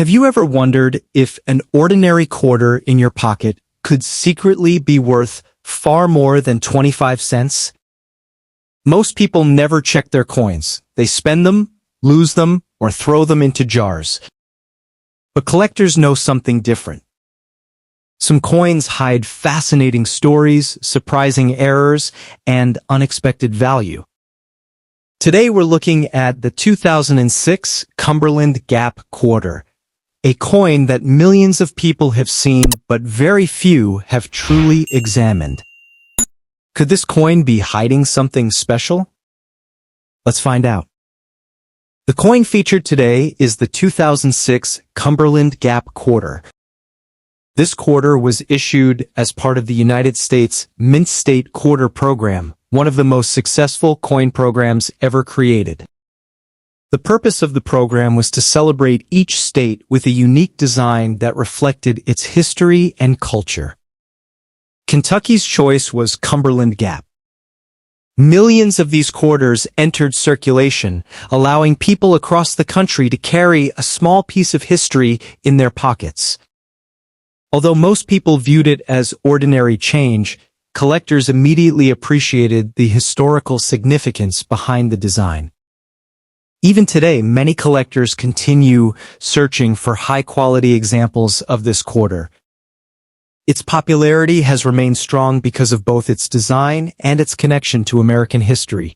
Have you ever wondered if an ordinary quarter in your pocket could secretly be worth far more than 25 cents? Most people never check their coins. They spend them, lose them, or throw them into jars. But collectors know something different. Some coins hide fascinating stories, surprising errors, and unexpected value. Today we're looking at the 2006 Cumberland Gap Quarter, a coin that millions of people have seen but very few have truly examined. Could this coin be hiding something special? Let's find out. The coin featured today is the 2006 Cumberland Gap Quarter. This quarter was issued as part of the United States Mint State Quarter program, one of the most successful coin programs ever created. The purpose of the program was to celebrate each state with a unique design that reflected its history and culture. Kentucky's choice was Cumberland Gap. Millions of these quarters entered circulation, allowing people across the country to carry a small piece of history in their pockets. Although most people viewed it as ordinary change, collectors immediately appreciated the historical significance behind the design. Even today, many collectors continue searching for high-quality examples of this quarter. Its popularity has remained strong because of both its design and its connection to American history.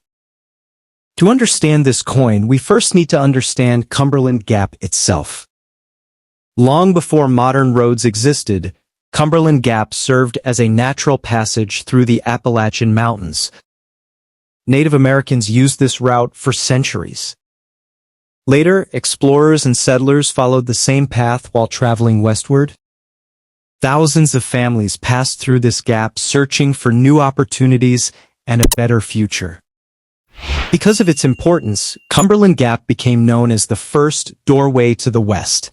To understand this coin, we first need to understand Cumberland Gap itself. Long before modern roads existed, Cumberland Gap served as a natural passage through the Appalachian Mountains. Native Americans used this route for centuries. Later, explorers and settlers followed the same path while traveling westward. Thousands of families passed through this gap searching for new opportunities and a better future. Because of its importance, Cumberland Gap became known as the first doorway to the West.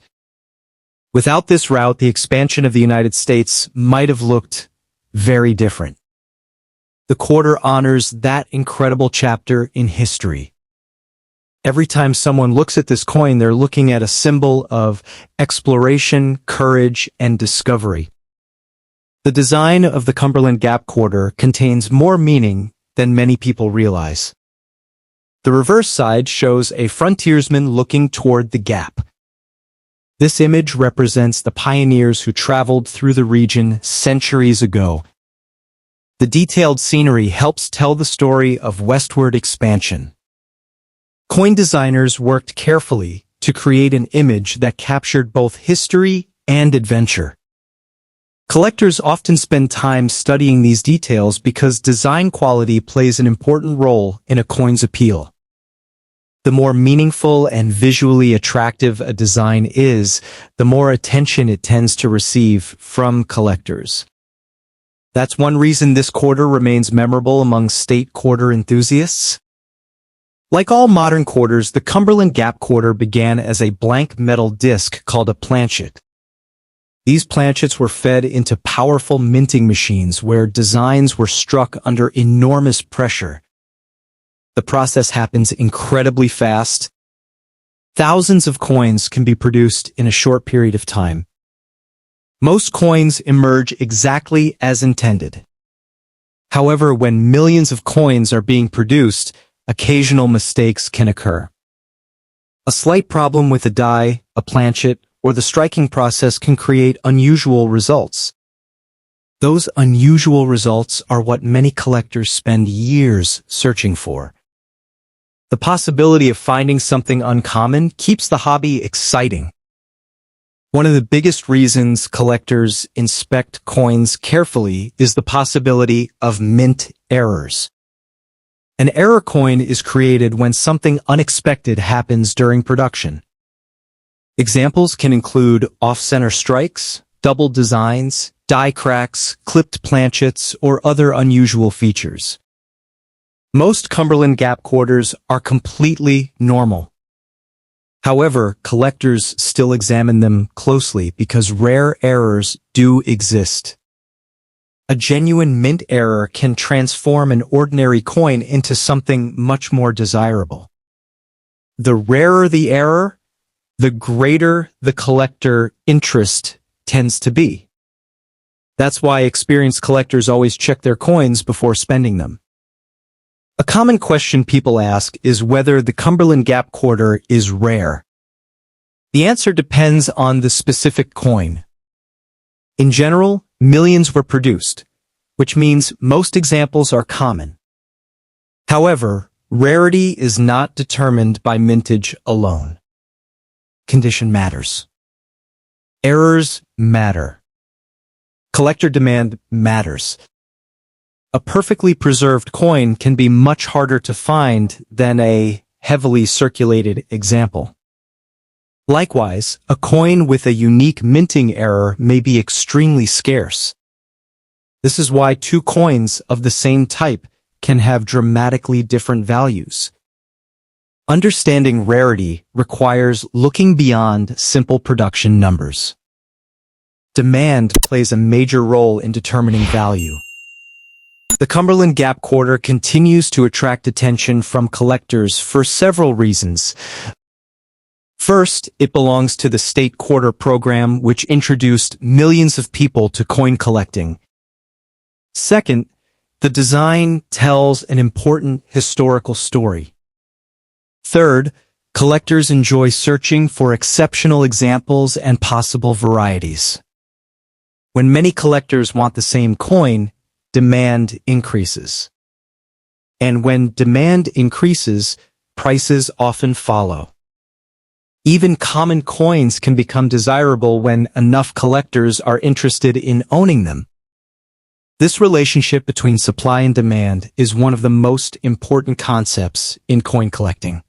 Without this route, the expansion of the United States might have looked very different. The quarter honors that incredible chapter in history. Every time someone looks at this coin, they're looking at a symbol of exploration, courage, and discovery. The design of the Cumberland Gap Quarter contains more meaning than many people realize. The reverse side shows a frontiersman looking toward the gap. This image represents the pioneers who traveled through the region centuries ago. The detailed scenery helps tell the story of westward expansion. Coin designers worked carefully to create an image that captured both history and adventure. Collectors often spend time studying these details because design quality plays an important role in a coin's appeal. The more meaningful and visually attractive a design is, the more attention it tends to receive from collectors. That's one reason this quarter remains memorable among state quarter enthusiasts. Like all modern quarters, the Cumberland Gap Quarter began as a blank metal disc called a planchet. These planchets were fed into powerful minting machines where designs were struck under enormous pressure. The process happens incredibly fast. Thousands of coins can be produced in a short period of time. Most coins emerge exactly as intended. However, when millions of coins are being produced, occasional mistakes can occur. A slight problem with a die, a planchet, or the striking process can create unusual results. Those unusual results are what many collectors spend years searching for. The possibility of finding something uncommon keeps the hobby exciting. One of the biggest reasons collectors inspect coins carefully is the possibility of mint errors. An error coin is created when something unexpected happens during production. Examples can include off-center strikes, double designs, die cracks, clipped planchets, or other unusual features. Most Cumberland Gap quarters are completely normal. However, collectors still examine them closely because rare errors do exist. A genuine mint error can transform an ordinary coin into something much more desirable. The rarer the error, the greater the collector interest tends to be. That's why experienced collectors always check their coins before spending them. A common question people ask is whether the Cumberland Gap Quarter is rare. The answer depends on the specific coin. In general, millions were produced, which means most examples are common. However, rarity is not determined by mintage alone. Condition matters. Errors matter. Collector demand matters. A perfectly preserved coin can be much harder to find than a heavily circulated example. Likewise, a coin with a unique minting error may be extremely scarce. This is why two coins of the same type can have dramatically different values. Understanding rarity requires looking beyond simple production numbers. Demand plays a major role in determining value. The Cumberland Gap Quarter continues to attract attention from collectors for several reasons. First, it belongs to the state quarter program, which introduced millions of people to coin collecting. Second, the design tells an important historical story. Third, collectors enjoy searching for exceptional examples and possible varieties. When many collectors want the same coin, demand increases. And when demand increases, prices often follow. Even common coins can become desirable when enough collectors are interested in owning them. This relationship between supply and demand is one of the most important concepts in coin collecting.